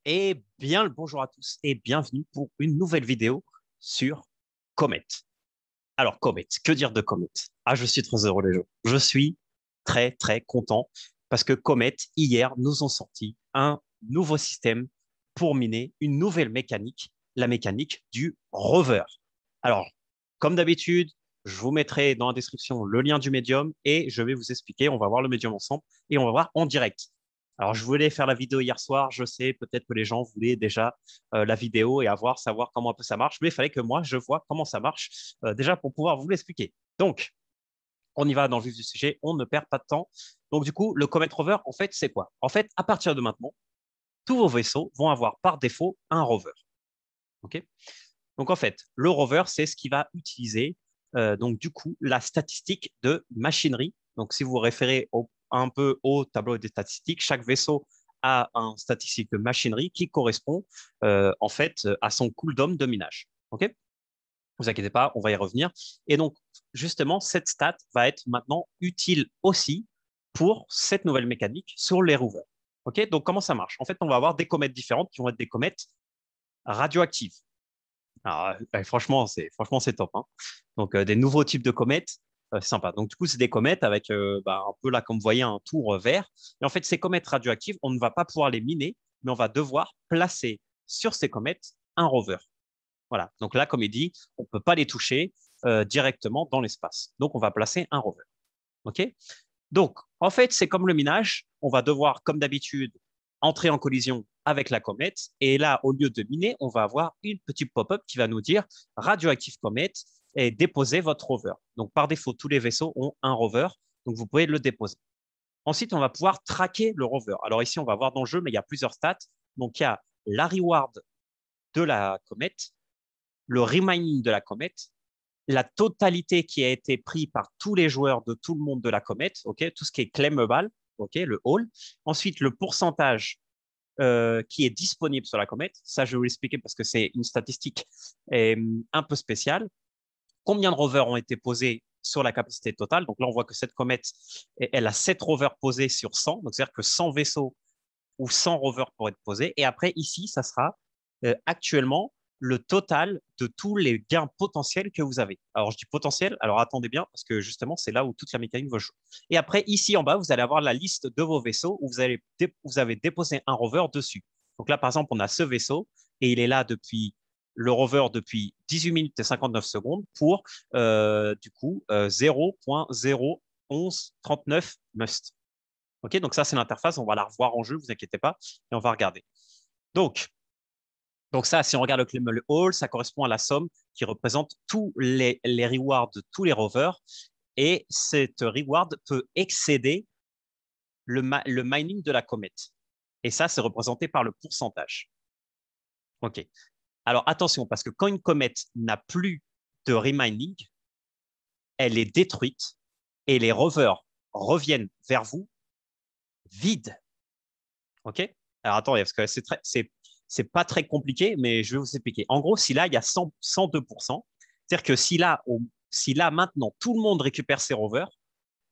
Eh bien, le bonjour à tous et bienvenue pour une nouvelle vidéo sur Comet. Alors, Comet, que dire de Comet? Ah, je suis très heureux les gens. Je suis très, très content parce que Comet, hier, nous ont sorti un nouveau système pour miner une nouvelle mécanique, la mécanique du rover. Alors, comme d'habitude, je vous mettrai dans la description le lien du médium et je vais vous expliquer. On va voir le médium ensemble et on va voir en direct. Alors, je voulais faire la vidéo hier soir. Je sais peut-être que les gens voulaient déjà la vidéo et savoir comment un peu ça marche, mais il fallait que moi, je vois comment ça marche déjà pour pouvoir vous l'expliquer. Donc, on y va dans le vif du sujet. On ne perd pas de temps. Donc, du coup, le Comet Rover, en fait, c'est quoi? En fait, à partir de maintenant, tous vos vaisseaux vont avoir par défaut un rover. OK? Donc, en fait, le rover, c'est ce qui va utiliser donc du coup la statistique de machinerie. Donc, si vous vous référez un peu au tableau des statistiques, chaque vaisseau a un statistique de machinerie qui correspond en fait à son cooldown de minage. OK? Ne vous inquiétez pas, on va y revenir. Et donc, justement, cette stat va être maintenant utile aussi pour cette nouvelle mécanique sur les rovers. OK? Donc, comment ça marche? En fait, on va avoir des comètes différentes qui vont être des comètes radioactives. Alors, franchement, c'est top, hein. Donc, des nouveaux types de comètes, c'est sympa. Donc, du coup, c'est des comètes avec un peu là, comme vous voyez, un tour vert. Et en fait, ces comètes radioactives, on ne va pas pouvoir les miner, mais on va devoir placer sur ces comètes un rover. Voilà. Donc là, comme il dit, on ne peut pas les toucher directement dans l'espace. Donc, on va placer un rover. OK? Donc, en fait, c'est comme le minage. On va devoir, comme d'habitude, entrer en collision avec la comète. Et là, au lieu de miner, on va avoir une petite pop-up qui va nous dire radioactive comète et déposez votre rover. Donc, par défaut, tous les vaisseaux ont un rover. Donc, vous pouvez le déposer. Ensuite, on va pouvoir traquer le rover. Alors ici, on va voir dans le jeu, mais il y a plusieurs stats. Donc, il y a la reward de la comète, le remining de la comète, la totalité qui a été prise par tous les joueurs de tout le monde de la comète, ok, tout ce qui est claimable, ok, le haul. Ensuite, le pourcentage qui est disponible sur la comète, ça je vais vous l'expliquer parce que c'est une statistique un peu spéciale. Combien de rovers ont été posés sur la capacité totale? Donc là, on voit que cette comète, elle a 7 rovers posés sur 100, donc c'est-à-dire que 100 vaisseaux ou 100 rovers pourraient être posés. Et après, ici, ça sera actuellement le total de tous les gains potentiels que vous avez. Alors, je dis potentiel, alors attendez bien, parce que justement, c'est là où toute la mécanique va jouer. Et après, ici en bas, vous allez avoir la liste de vos vaisseaux où vous avez déposé un rover dessus. Donc là, par exemple, on a ce vaisseau et il est là depuis le rover depuis 18 minutes et 59 secondes pour du coup 0.01139 must. OK, donc ça, c'est l'interface. On va la revoir en jeu, vous inquiétez pas, et on va regarder. Donc, donc ça, si on regarde le All, ça correspond à la somme qui représente tous les rewards de tous les rovers. Et cette reward peut excéder le mining de la comète. Et ça, c'est représenté par le pourcentage. OK. Alors attention, parce que quand une comète n'a plus de remining, elle est détruite et les rovers reviennent vers vous vides. OK? Alors attendez, parce que c'est pas très compliqué, mais je vais vous expliquer. En gros, si là, il y a 102%, c'est-à-dire que si là, maintenant, tout le monde récupère ses rovers,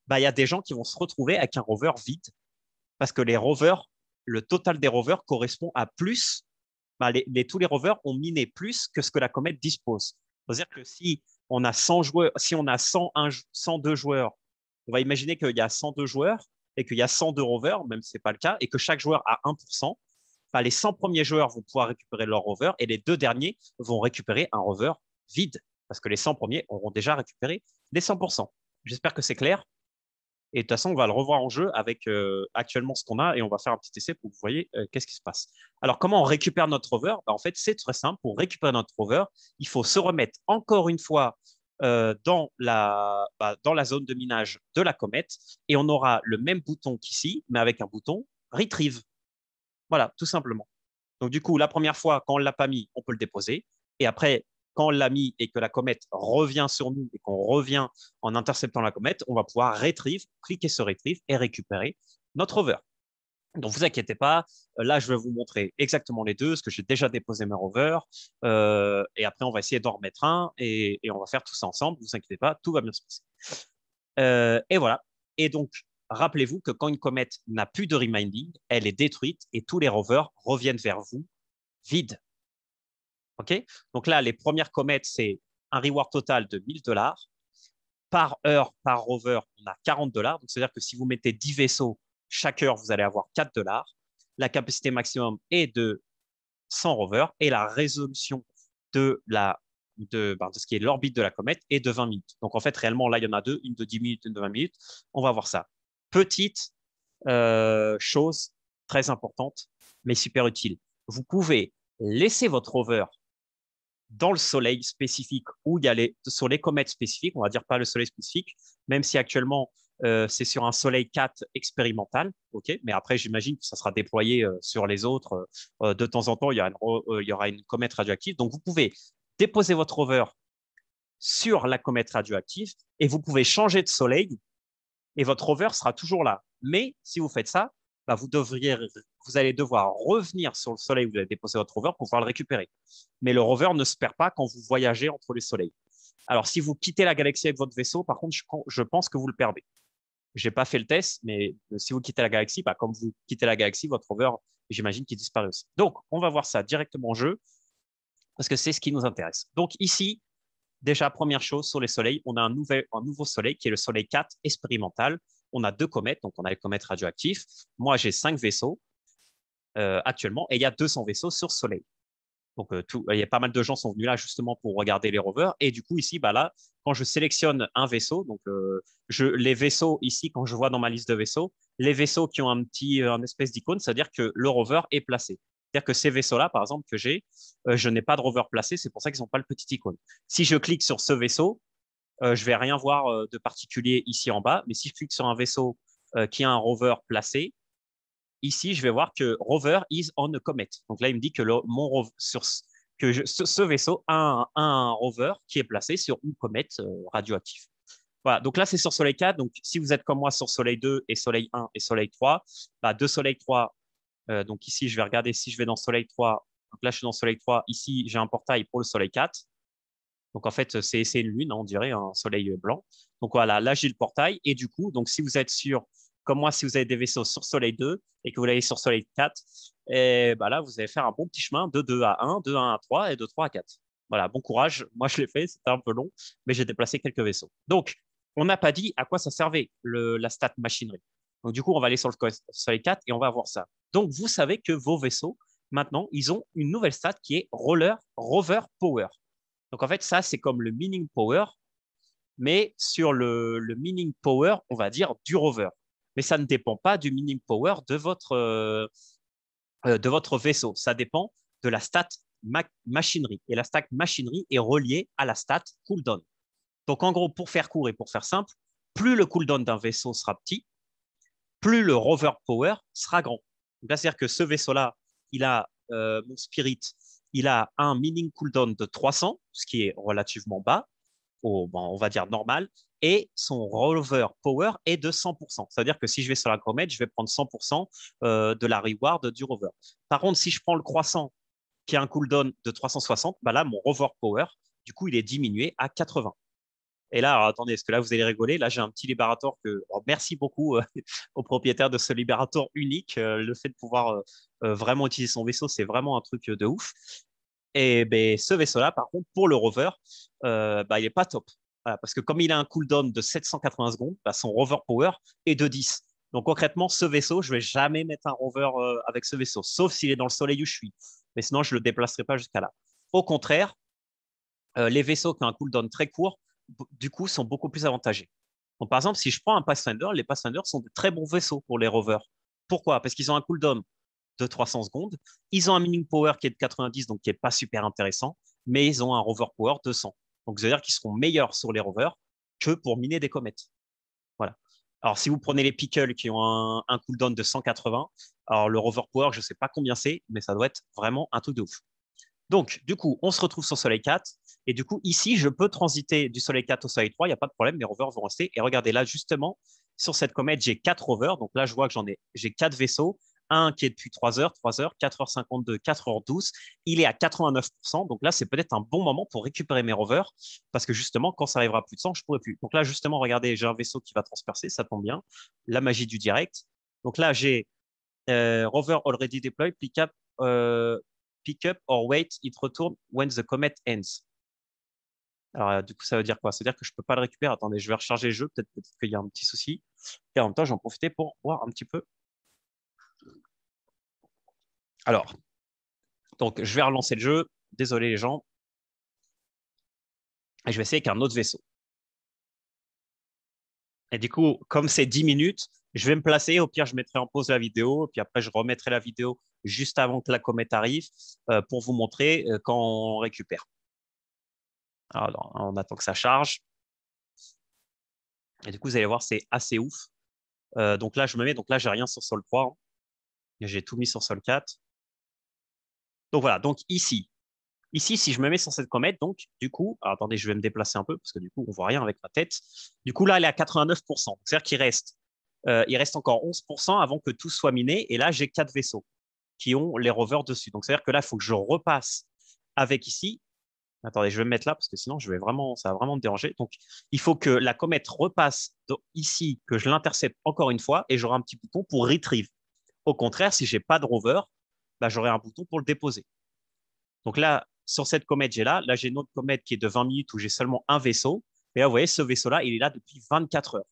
bah, il y a des gens qui vont se retrouver avec un rover vide parce que les rovers, le total des rovers correspond à plus, bah, tous les rovers ont miné plus que ce que la comète dispose. C'est-à-dire que si on a 100 joueurs, si on a 102 joueurs, on va imaginer qu'il y a 102 joueurs et qu'il y a 102 rovers, même si ce n'est pas le cas, et que chaque joueur a 1%, bah, les 100 premiers joueurs vont pouvoir récupérer leur rover et les deux derniers vont récupérer un rover vide parce que les 100 premiers auront déjà récupéré les 100%. J'espère que c'est clair. Et de toute façon, on va le revoir en jeu avec actuellement ce qu'on a et on va faire un petit essai pour que vous voyez qu'est-ce qui se passe. Alors, comment on récupère notre rover? Bah, en fait, c'est très simple. Pour récupérer notre rover, il faut se remettre encore une fois dans la zone de minage de la comète et on aura le même bouton qu'ici, mais avec un bouton Retrieve. Voilà, tout simplement. Donc, du coup, la première fois, quand on ne l'a pas mis, on peut le déposer. Et après, quand on l'a mis et que la comète revient sur nous et qu'on revient en interceptant la comète, on va pouvoir retrieve, cliquer sur retrieve et récupérer notre rover. Donc, vous inquiétez pas. Là, je vais vous montrer exactement les deux, parce que j'ai déjà déposé mes rovers. Et après, on va essayer d'en remettre un et on va faire tout ça ensemble. Vous inquiétez pas, tout va bien se passer. Et voilà. Et donc, rappelez-vous que quand une comète n'a plus de reminding, elle est détruite et tous les rovers reviennent vers vous vides. OK? Donc là, les premières comètes, c'est un reward total de 1 000 $. Par heure, par rover, on a 40 $. Donc, c'est-à-dire que si vous mettez 10 vaisseaux, chaque heure, vous allez avoir 4 $. La capacité maximum est de 100 rovers et la résolution de ce qui est l'orbite de la comète est de 20 minutes. Donc, en fait, réellement, là, il y en a deux, une de 10 minutes, une de 20 minutes. On va voir ça. Petite chose très importante, mais super utile. Vous pouvez laisser votre rover dans le soleil spécifique où il y a sur les comètes spécifiques, on va dire pas le soleil spécifique, même si actuellement c'est sur un soleil 4 expérimental, ok, mais après j'imagine que ça sera déployé sur les autres. De temps en temps, il y aura une comète radioactive. Donc vous pouvez déposer votre rover sur la comète radioactive et vous pouvez changer de soleil et votre rover sera toujours là. Mais si vous faites ça, bah, vous allez devoir revenir sur le soleil où vous avez déposé votre rover pour pouvoir le récupérer. Mais le rover ne se perd pas quand vous voyagez entre les soleils. Alors, si vous quittez la galaxie avec votre vaisseau, par contre, je pense que vous le perdez. Je n'ai pas fait le test, mais si vous quittez la galaxie, bah, comme vous quittez la galaxie, votre rover, j'imagine qu'il disparaît aussi. Donc, on va voir ça directement en jeu parce que c'est ce qui nous intéresse. Donc, ici, déjà, première chose, sur les soleils, on a un nouveau soleil qui est le soleil 4 expérimental. On a 2 comètes, donc on a les comètes radioactifs. Moi, j'ai 5 vaisseaux actuellement et il y a 200 vaisseaux sur soleil. Donc, il y a pas mal de gens qui sont venus là justement pour regarder les rovers. Et du coup, ici, bah là, quand je sélectionne un vaisseau, donc les vaisseaux ici, quand je vois dans ma liste de vaisseaux, les vaisseaux qui ont un espèce d'icône, c'est-à-dire que le rover est placé. C'est-à-dire que ces vaisseaux-là, par exemple, que j'ai, je n'ai pas de rover placé, c'est pour ça qu'ils n'ont pas le petit icône. Si je clique sur ce vaisseau, je vais rien voir de particulier ici en bas, mais si je clique sur un vaisseau qui a un rover placé, ici, je vais voir que rover is on a comet. Donc là, il me dit que ce vaisseau a un rover qui est placé sur une comète radioactive. Voilà, donc là, c'est sur Soleil 4. Donc, si vous êtes comme moi sur Soleil 2 et Soleil 1 et Soleil 3, bah, de Soleil 3, donc ici, je vais regarder si je vais dans Soleil 3. Donc là, je suis dans Soleil 3. Ici, j'ai un portail pour le Soleil 4. Donc, en fait, c'est une lune, hein, on dirait, un soleil blanc. Donc, voilà, là, j'ai le portail. Et du coup, donc, si vous êtes comme moi, si vous avez des vaisseaux sur Soleil 2 et que vous l'avez sur Soleil 4, et bah là, vous allez faire un bon petit chemin de 2 à 1, de 1 à 3 et de 3 à 4. Voilà, bon courage. Moi, je l'ai fait, c'était un peu long, mais j'ai déplacé quelques vaisseaux. Donc, on n'a pas dit à quoi ça servait, la stat machinerie. Donc, du coup, on va aller sur le Soleil 4 et on va voir ça. Donc, vous savez que vos vaisseaux, maintenant, ils ont une nouvelle stat qui est Rover Power. Donc, en fait, ça, c'est comme le Mining Power, mais sur le Mining Power, on va dire du rover. Mais ça ne dépend pas du Mining Power de votre vaisseau. Ça dépend de la stat machinerie. Et la stat machinerie est reliée à la stat cooldown. Donc, en gros, pour faire court et pour faire simple, plus le cooldown d'un vaisseau sera petit, plus le rover power sera grand. C'est-à-dire que ce vaisseau-là, il a mon Spirit, il a un mining cooldown de 300, ce qui est relativement bas, on va dire normal, et son rover power est de 100%. C'est-à-dire que si je vais sur la comète, je vais prendre 100% de la reward du rover. Par contre, si je prends le croissant qui a un cooldown de 360, bah là, mon rover power, du coup, il est diminué à 80. Et là, alors, attendez, parce que là, vous allez rigoler. Là, j'ai un petit libérateur merci beaucoup au propriétaire de ce libérateur unique. Le fait de pouvoir vraiment utiliser son vaisseau, c'est vraiment un truc de ouf. Et ben, ce vaisseau-là, par contre, pour le rover, bah, il n'est pas top. Voilà, parce que comme il a un cooldown de 780 secondes, bah, son rover power est de 10. Donc concrètement, ce vaisseau, je ne vais jamais mettre un rover avec ce vaisseau, sauf s'il est dans le soleil où je suis. Mais sinon, je ne le déplacerai pas jusqu'à là. Au contraire, les vaisseaux qui ont un cooldown très court, du coup, sont beaucoup plus avantagés. Donc, par exemple, si je prends un Pathfinder, les Pathfinders sont de très bons vaisseaux pour les rovers. Pourquoi? Parce qu'ils ont un cooldown de 300 secondes. Ils ont un mining power qui est de 90, donc qui n'est pas super intéressant, mais ils ont un rover power de 100. Donc, c'est-à-dire qu'ils seront meilleurs sur les rovers que pour miner des comètes. Voilà. Alors, si vous prenez les Pickles qui ont un cooldown de 180, alors le rover power, je ne sais pas combien c'est, mais ça doit être vraiment un truc de ouf. Donc, du coup, on se retrouve sur Soleil 4. Et du coup, ici, je peux transiter du Soleil 4 au Soleil 3. Il n'y a pas de problème. Mes rovers vont rester. Et regardez là, justement, sur cette comète, j'ai 4 rovers. Donc là, je vois que j'ai 4 vaisseaux un qui est depuis 3 heures, 4h52, 4h12. Il est à 89%. Donc là, c'est peut-être un bon moment pour récupérer mes rovers parce que justement, quand ça arrivera à plus de 100, je ne pourrai plus. Donc là, justement, regardez, j'ai un vaisseau qui va transpercer, ça tombe bien. La magie du direct. Donc là, j'ai rover already deployed, pick up or wait, it return when the comet ends. Alors, du coup, ça veut dire quoi? Ça veut dire que je peux pas le récupérer. Attendez, je vais recharger le jeu. Peut-être qu'il y a un petit souci. Et en même temps, j'en profitais pour voir un petit peu. Alors, donc, je vais relancer le jeu. Désolé les gens. Et je vais essayer avec un autre vaisseau. Et du coup, comme c'est 10 minutes, je vais me placer. Au pire, je mettrai en pause la vidéo. Puis après, je remettrai la vidéo juste avant que la comète arrive pour vous montrer quand on récupère. Alors, on attend que ça charge. Et du coup, vous allez voir, c'est assez ouf. Donc là, je me mets. Donc là, j'ai rien sur Sol 3. Hein. J'ai tout mis sur Sol 4. Donc voilà. Donc ici, si je me mets sur cette comète, donc du coup, alors, attendez, je vais me déplacer un peu parce que du coup, on voit rien avec ma tête. Du coup, là, elle est à 89%. C'est-à-dire il reste encore 11% avant que tout soit miné. Et là, j'ai 4 vaisseaux qui ont les rovers dessus. Donc, c'est-à-dire que là, il faut que je repasse avec ici. Attendez, je vais me mettre là parce que sinon, ça va vraiment me déranger. Donc, il faut que la comète repasse ici, que je l'intercepte encore une fois et j'aurai un petit bouton pour retrieve. Au contraire, si j'ai pas de rover, bah, j'aurai un bouton pour le déposer. Donc là, sur cette comète, là, j'ai une autre comète qui est de 20 minutes où j'ai seulement un vaisseau. Et là, vous voyez, ce vaisseau-là, il est là depuis 24 heures.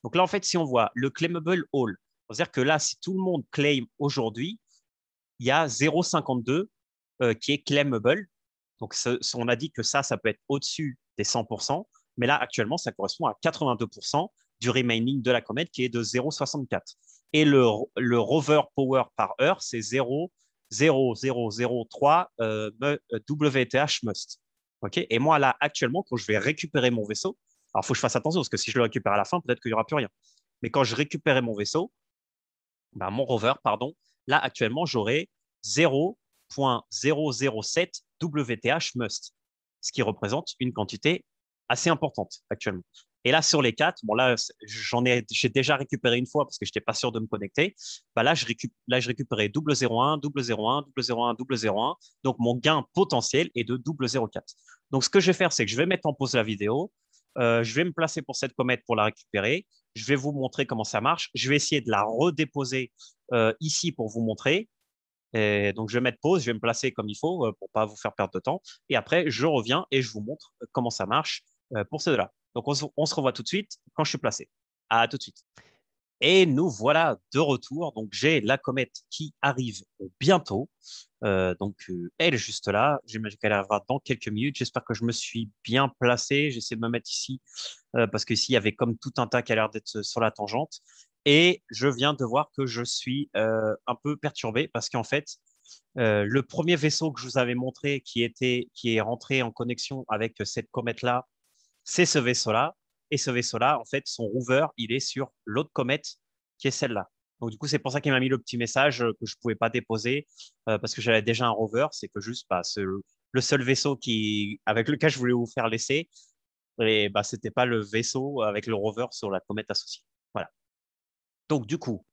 Donc là, en fait, si on voit le claimable all, c'est-à-dire que là, si tout le monde claim aujourd'hui, il y a 0,52 qui est claimable. Donc, on a dit que ça peut être au-dessus des 100%, mais là, actuellement, ça correspond à 82% du remaining de la comète qui est de 0,64. Et le rover power par heure, c'est 0,0003 WTH must. Okay. Et moi, là, actuellement, quand je vais récupérer mon vaisseau, alors il faut que je fasse attention parce que si je le récupère à la fin, peut-être qu'il n'y aura plus rien. Mais quand je récupérais mon vaisseau, bah, mon rover, pardon, là, actuellement, j'aurai 0,007 WTH must, ce qui représente une quantité assez importante actuellement. Et là, sur les 4, bon, là, j'ai déjà récupéré une fois parce que je n'étais pas sûr de me connecter. Bah, là, je récupérais 001, 001, 001, 001. Donc, mon gain potentiel est de 004. Donc, ce que je vais faire, c'est que je vais mettre en pause la vidéo. Je vais me placer pour cette comète pour la récupérer. Je vais vous montrer comment ça marche. Je vais essayer de la redéposer ici pour vous montrer. Et donc, je vais mettre pause, je vais me placer comme il faut pour pas vous faire perdre de temps. Et après, je reviens et je vous montre comment ça marche pour ceux-là. Donc, on se revoit tout de suite quand je suis placé. À tout de suite. Et nous voilà de retour. Donc, j'ai la comète qui arrive bientôt. Elle est juste là. J'imagine qu'elle arrivera dans quelques minutes. J'espère que je me suis bien placé. J'essaie de me mettre ici parce qu'ici, il y avait comme tout un tas qui a l'air d'être sur la tangente. Et je viens de voir que je suis un peu perturbé parce qu'en fait, le premier vaisseau que je vous avais montré qui est rentré en connexion avec cette comète-là, c'est ce vaisseau-là. Et ce vaisseau-là, en fait, son rover, il est sur l'autre comète qui est celle-là. Donc, du coup, c'est pour ça qu'il m'a mis le petit message que je ne pouvais pas déposer parce que j'avais déjà un rover. C'est que juste, bah, le seul vaisseau avec lequel je voulais vous faire l'essai, et bah, c'était pas le vaisseau avec le rover sur la comète associée. Voilà. Donc, du coup,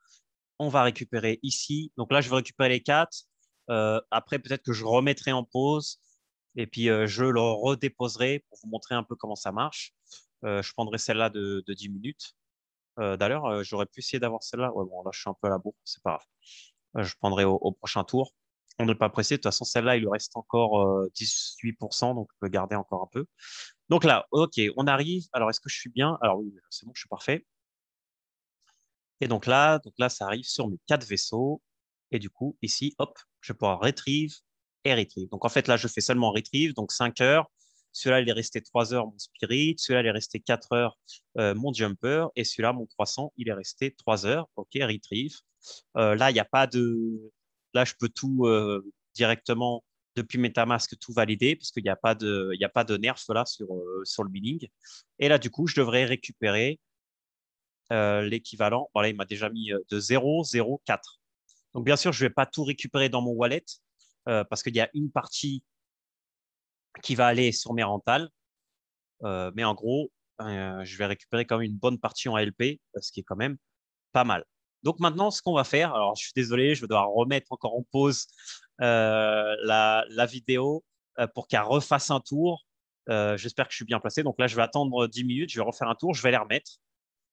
on va récupérer ici. Donc là, je vais récupérer les 4. Après, peut-être que je remettrai en pause et puis je le redéposerai pour vous montrer un peu comment ça marche. Je prendrai celle-là de 10 minutes. D'ailleurs, j'aurais pu essayer d'avoir celle-là. Ouais, bon, là, je suis un peu à la bourre, c'est pas grave. Je prendrai au prochain tour. On n'est pas pressé. De toute façon, celle-là, il lui reste encore 18%, donc on peut garder encore un peu. Donc là, OK, on arrive. Alors, est-ce que je suis bien? Alors oui, c'est bon, je suis parfait. Et donc là, ça arrive sur mes 4 vaisseaux. Et du coup, ici, hop, je vais pouvoir retrieve et retrieve. Donc en fait, là, je fais seulement retrieve, donc 5 heures. Celui-là, il est resté 3 heures, mon spirit. Celui-là, il est resté 4 heures, mon jumper. Et celui-là, mon croissant, il est resté 3 heures. OK, retrieve. Là, il n'y a pas de. Là, je peux tout directement depuis MetaMask tout valider parce qu'il n'y a pas de nerf là sur le billing. Et là, du coup, je devrais récupérer l'équivalent. Voilà, il m'a déjà mis de 0,04. Donc, bien sûr, je ne vais pas tout récupérer dans mon wallet parce qu'il y a une partie qui va aller sur mes rentals. Mais en gros, je vais récupérer quand même une bonne partie en LP, ce qui est quand même pas mal. Donc maintenant, ce qu'on va faire, alors je suis désolé, je vais devoir remettre encore en pause la vidéo pour qu'elle refasse un tour. J'espère que je suis bien placé. Donc là, je vais attendre 10 minutes, je vais refaire un tour, je vais les remettre.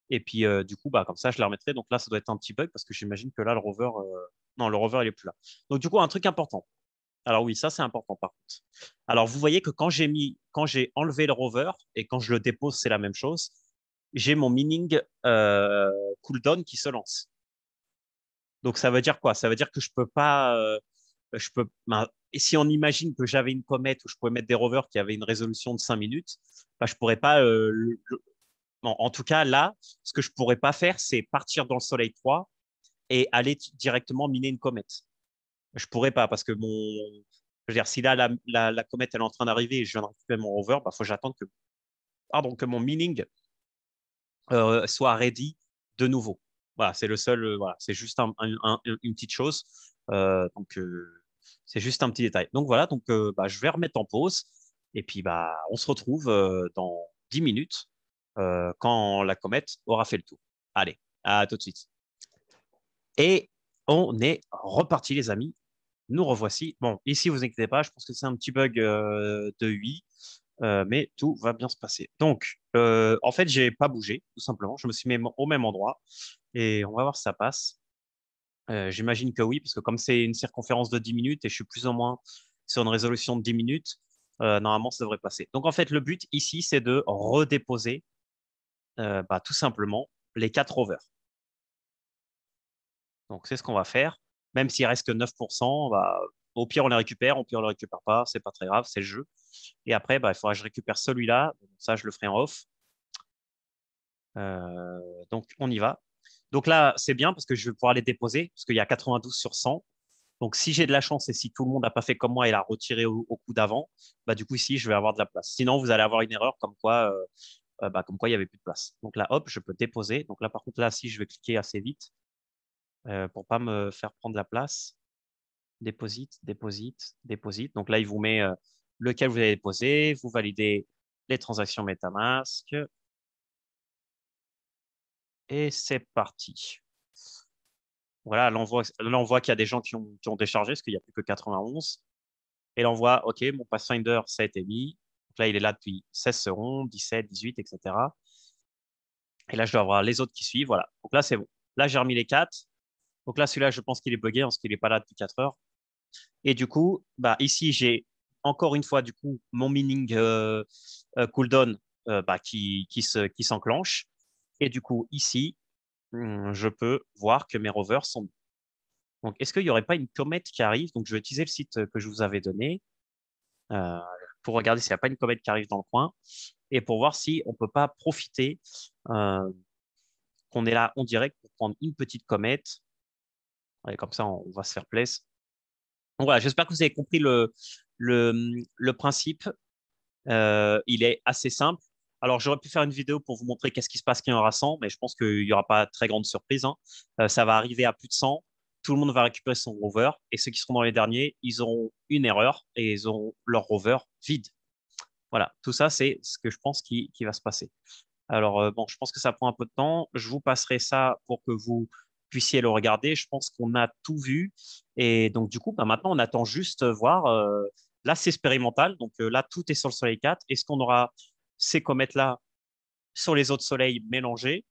Et puis, du coup, bah, comme ça, je les remettrai. Donc là, ça doit être un petit bug parce que j'imagine que là, le rover, non, le rover, il est plus là. Donc, du coup, un truc important. Alors oui, ça, c'est important par contre. Alors, vous voyez que quand j'ai enlevé le rover et quand je le dépose, c'est la même chose. J'ai mon mining cooldown qui se lance. Donc, ça veut dire quoi? Ça veut dire que je peux pas, ben, et si on imagine que j'avais une comète où je pouvais mettre des rovers qui avaient une résolution de 5 minutes, bah, je pourrais pas bon, en tout cas, là, ce que je pourrais pas faire, c'est partir dans le Soleil 3 et aller directement miner une comète. Je pourrais pas parce que je veux dire, si là, la comète, elle est en train d'arriver et je viens de récupérer mon rover, bah, faut que j'attende que mon mining soit ready de nouveau. Voilà, c'est le seul, voilà, c'est juste une petite chose. Donc, c'est juste un petit détail. Donc, voilà, donc, bah, je vais remettre en pause et puis, bah, on se retrouve dans 10 minutes quand la comète aura fait le tour. Allez, à tout de suite. Et on est reparti, les amis. Nous revoici. Bon, ici, vous inquiétez pas, je pense que c'est un petit bug de UI, mais tout va bien se passer. Donc, en fait, j'ai pas bougé, tout simplement. Je me suis mis au même endroit et on va voir si ça passe. J'imagine que oui, parce que comme c'est une circonférence de 10 minutes et je suis plus ou moins sur une résolution de 10 minutes, normalement, ça devrait passer. Donc, en fait, le but ici, c'est de redéposer bah, tout simplement les 4 rovers. Donc, c'est ce qu'on va faire. Même s'il reste que 9%, bah, au pire, on les récupère. Au pire, on les récupère pas. C'est pas très grave, c'est le jeu. Et après, bah, il faudra que je récupère celui-là. Ça, je le ferai en off. Donc, on y va. Donc là, c'est bien parce que je vais pouvoir les déposer parce qu'il y a 92 sur 100. Donc, si j'ai de la chance et si tout le monde n'a pas fait comme moi et l'a retiré au coup d'avant, bah, du coup, ici, je vais avoir de la place. Sinon, vous allez avoir une erreur comme quoi il n'y avait plus de place. Donc là, hop, je peux déposer. Donc là, par contre, là, si je vais cliquer assez vite pour pas me faire prendre la place. Déposite, déposite, déposite. Donc là, il vous met lequel vous avez déposé. Vous validez les transactions MetaMask. Et c'est parti. Voilà, là, on voit qu'il y a des gens qui ont déchargé parce qu'il n'y a plus que 91. Et là, on voit, OK, mon Pathfinder, ça a été mis. Donc là, il est là depuis 16 secondes, 17, 18, etc. Et là, je dois avoir les autres qui suivent. Voilà. Donc là, c'est bon. Là, j'ai remis les 4. Donc là, celui-là, je pense qu'il est buggé parce qu'il n'est pas là depuis 4 heures. Et du coup, bah, ici, j'ai encore une fois, du coup, mon mining cooldown bah, qui s'enclenche. Et du coup, ici, je peux voir que mes rovers sont bons. Donc, est-ce qu'il n'y aurait pas une comète qui arrive? Donc, je vais utiliser le site que je vous avais donné euh, pour regarder s'il n'y a pas une comète qui arrive dans le coin et pour voir si on ne peut pas profiter euh, qu'on est là en direct pour prendre une petite comète. Allez, comme ça, on va se faire plaisir. Donc, voilà, j'espère que vous avez compris le, le principe. Il est assez simple. Alors, j'aurais pu faire une vidéo pour vous montrer qu'est-ce qui se passe quand il y aura 100, mais je pense qu'il n'y aura pas très grande surprise, hein. Ça va arriver à plus de 100. Tout le monde va récupérer son rover. Et ceux qui seront dans les derniers, ils auront une erreur et ils auront leur rover vide. Voilà, tout ça, c'est ce que je pense qui va se passer. Alors, bon, je pense que ça prend un peu de temps. Je vous passerai ça pour que vous puissiez le regarder. Je pense qu'on a tout vu. Et donc, du coup, bah, maintenant, on attend juste voir. Là, c'est expérimental. Donc, là, tout est sur le Soleil 4. Est-ce qu'on aura ces comètes-là sur les autres soleils mélangés?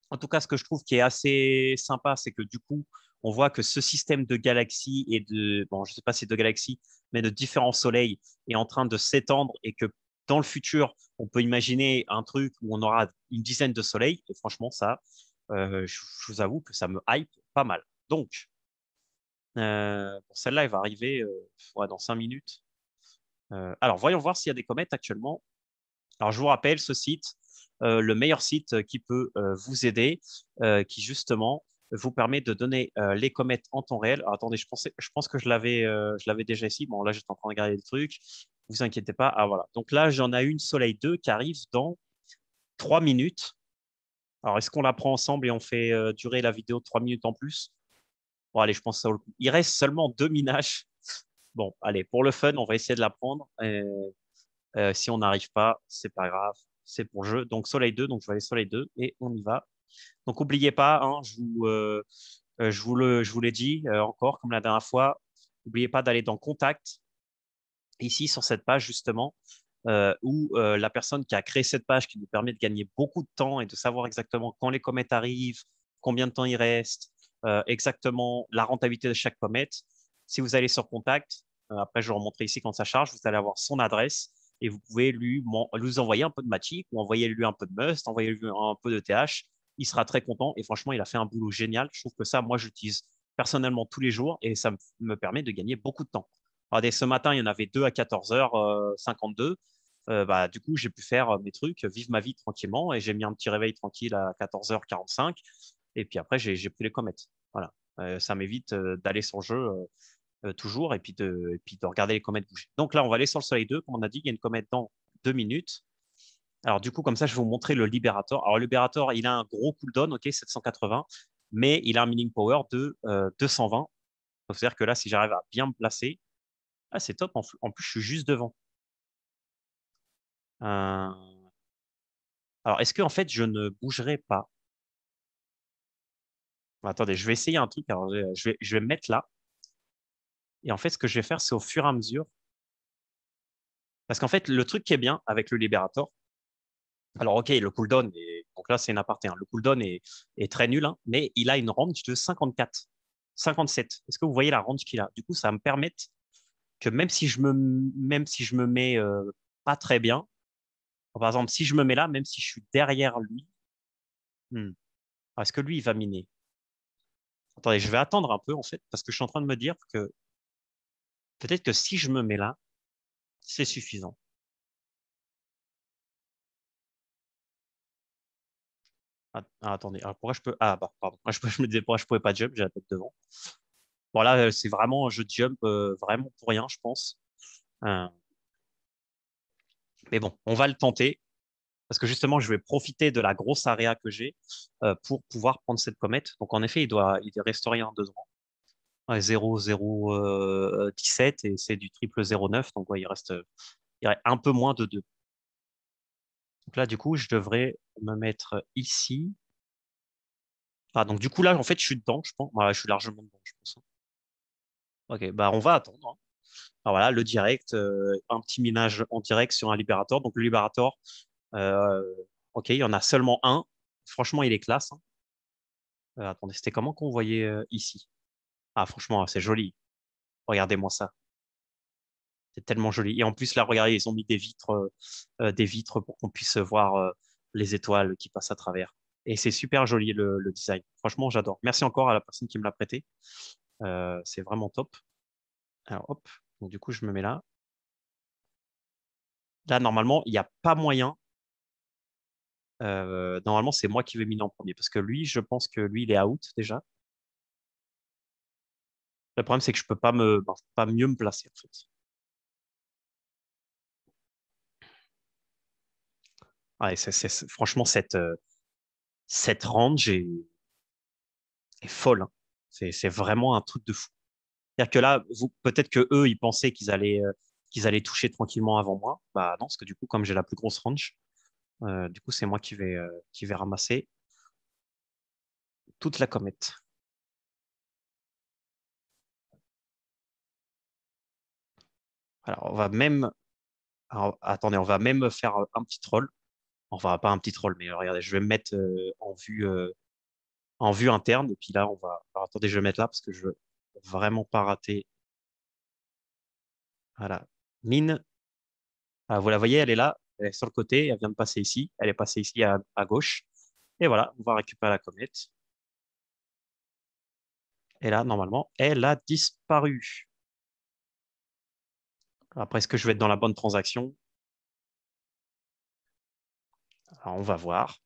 En tout cas, ce que je trouve qui est assez sympa, c'est que du coup, on voit que ce système de galaxies et bon, je ne sais pas si c'est de galaxies, mais de différents soleils est en train de s'étendre et que dans le futur, on peut imaginer un truc où on aura une dizaine de soleils. Et franchement, ça, je vous avoue que ça me hype pas mal. Donc, pour celle-là, elle va arriver ouais, dans 5 minutes. Alors, voyons voir s'il y a des comètes actuellement. Alors, je vous rappelle ce site, le meilleur site qui peut vous aider, qui justement vous permet de donner les comètes en temps réel. Alors, attendez, je pense que je l'avais déjà ici. Bon, là, j'étais en train de regarder le truc. Vous inquiétez pas. Ah, voilà. Donc là, j'en ai une Soleil 2 qui arrive dans 3 minutes. Alors, est-ce qu'on la prend ensemble et on fait durer la vidéo de 3 minutes en plus? Bon, allez, je pense que ça vaut le coup. Il reste seulement 2 minages. Bon, allez, pour le fun, on va essayer de la prendre. Si on n'arrive pas, c'est pas grave, c'est pour le jeu. Donc Soleil 2, donc je vais aller Soleil 2 et on y va. Donc, n'oubliez pas, hein, je vous l'ai dit encore, comme la dernière fois, n'oubliez pas d'aller dans Contact, ici sur cette page justement, où la personne qui a créé cette page qui nous permet de gagner beaucoup de temps et de savoir exactement quand les comètes arrivent, combien de temps il reste, exactement la rentabilité de chaque comète. Si vous allez sur Contact, après je vais vous montrer ici quand ça charge, vous allez avoir son adresse et vous pouvez lui envoyer un peu de Matic ou envoyer-lui un peu de Must, envoyer-lui un peu de TH. Il sera très content et franchement, il a fait un boulot génial. Je trouve que ça, moi, j'utilise personnellement tous les jours et ça me permet de gagner beaucoup de temps. Regardez, ce matin, il y en avait deux à 14h52. Bah, du coup, j'ai pu faire mes trucs, vivre ma vie tranquillement et j'ai mis un petit réveil tranquille à 14h45. Et puis après, j'ai pris les comètes. Voilà. Ça m'évite d'aller sur le jeu toujours et puis de regarder les comètes bouger. Donc là, on va aller sur le Soleil 2. Comme on a dit, il y a une comète dans 2 minutes. Alors du coup, comme ça, je vais vous montrer le Liberator. Alors le Liberator, il a un gros cooldown, ok, 780, mais il a un mining power de 220. C'est-à-dire que là, si j'arrive à bien me placer, ah, c'est top. En plus, je suis juste devant. Euh, Alors, est-ce que en fait, je ne bougerai pas? Attendez, je vais essayer un truc. Alors, je vais me mettre là. Et en fait, ce que je vais faire, c'est au fur et à mesure. Parce qu'en fait, le truc qui est bien avec le Liberator, alors, ok, le cooldown, donc là, c'est une aparté, hein. Le cooldown est très nul, hein, mais il a une range de 54, 57. Est-ce que vous voyez la range qu'il a? Du coup, ça va me permettre que même si je me mets pas très bien, par exemple, si je me mets là, même si je suis derrière lui, hmm, est-ce que lui, il va miner? Attendez, je vais attendre un peu, en fait, parce que je suis en train de me dire que peut-être que si je me mets là, c'est suffisant. Attendez, alors pourquoi je peux. Ah, bah, pardon. Moi, je me disais pourquoi je pouvais pas jump, j'ai la tête devant. Bon, là, c'est vraiment un jeu de jump, vraiment pour rien, je pense. Euh, mais bon, on va le tenter, parce que justement, je vais profiter de la grosse area que j'ai pour pouvoir prendre cette comète. Donc, en effet, il reste rien dedans. Ouais, 0,017 et c'est du triple 0,9. Donc, ouais, il reste un peu moins de 2. Donc là, du coup, je devrais me mettre ici. Ah, donc du coup, là, en fait, je suis dedans, je pense. Voilà, je suis largement dedans, je pense. Ok, bah on va attendre, hein. Alors voilà, le direct, un petit minage en direct sur un Liberator. Donc le Liberator, euh, ok, il y en a seulement un. Franchement, il est classe, hein. Attendez, c'était comment qu'on voyait ici? Ah, franchement, c'est joli. Regardez-moi ça. C'est tellement joli. Et en plus, là, regardez, ils ont mis des vitres pour qu'on puisse voir les étoiles qui passent à travers. Et c'est super joli le design. Franchement, j'adore. Merci encore à la personne qui me l'a prêté. C'est vraiment top. Alors, hop. Donc, du coup, je me mets là. Là, normalement, il n'y a pas moyen. Normalement, c'est moi qui vais miner en premier. Parce que lui, je pense que lui, il est out déjà. Le problème, c'est que je peux pas mieux me placer, en fait. Ouais, franchement, cette range est folle, hein. C'est vraiment un truc de fou. C'est-à-dire que là, peut-être que eux, ils pensaient qu'ils allaient toucher tranquillement avant moi. Bah non, parce que du coup, comme j'ai la plus grosse range, du coup, c'est moi qui vais ramasser toute la comète. Alors, alors, attendez, on va même faire un petit troll. Enfin, pas un petit troll, mais regardez, je vais me mettre en vue interne. Et puis là, alors, attendez, je vais mettre là parce que je veux vraiment pas rater. Voilà. Mine. Ah, vous la voyez, elle est là. Elle est sur le côté. Elle vient de passer ici. Elle est passée ici à gauche. Et voilà, on va récupérer la comète. Et là, normalement, elle a disparu. Après, est-ce que je vais être dans la bonne transaction? Alors, on va voir.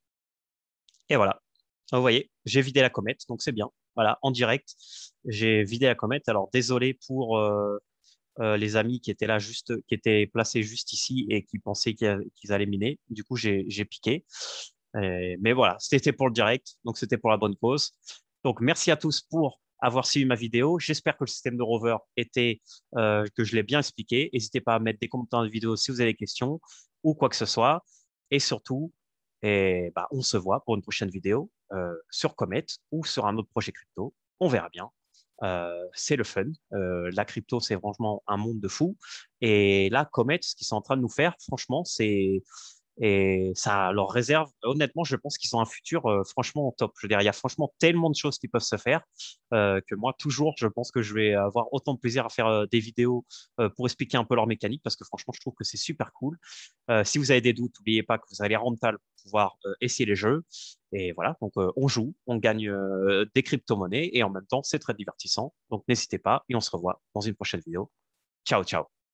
Et voilà. Vous voyez, j'ai vidé la comète, donc c'est bien. Voilà, en direct, j'ai vidé la comète. Alors, désolé pour les amis qui étaient là juste, qui étaient placés juste ici et qui pensaient qu'ils allaient miner. Du coup, j'ai piqué. Mais voilà, c'était pour le direct, donc c'était pour la bonne cause. Donc, merci à tous pour avoir suivi ma vidéo. J'espère que le système de rover que je l'ai bien expliqué. N'hésitez pas à mettre des commentaires dans la vidéo si vous avez des questions ou quoi que ce soit. Et surtout, Et bah, on se voit pour une prochaine vidéo sur Comet ou sur un autre projet crypto. On verra bien. C'est le fun. La crypto, c'est franchement un monde de fou. Et là, Comet, ce qu'ils sont en train de nous faire, franchement, c'est et ça leur réserve, honnêtement, je pense qu'ils ont un futur franchement top. Je veux dire, il y a franchement tellement de choses qui peuvent se faire que moi, toujours, je pense que je vais avoir autant de plaisir à faire des vidéos pour expliquer un peu leur mécanique parce que franchement, je trouve que c'est super cool. Si vous avez des doutes, n'oubliez pas que vous allez rentable pour pouvoir essayer les jeux. Et voilà, donc on joue, on gagne des crypto-monnaies et en même temps, c'est très divertissant. Donc n'hésitez pas et on se revoit dans une prochaine vidéo. Ciao, ciao.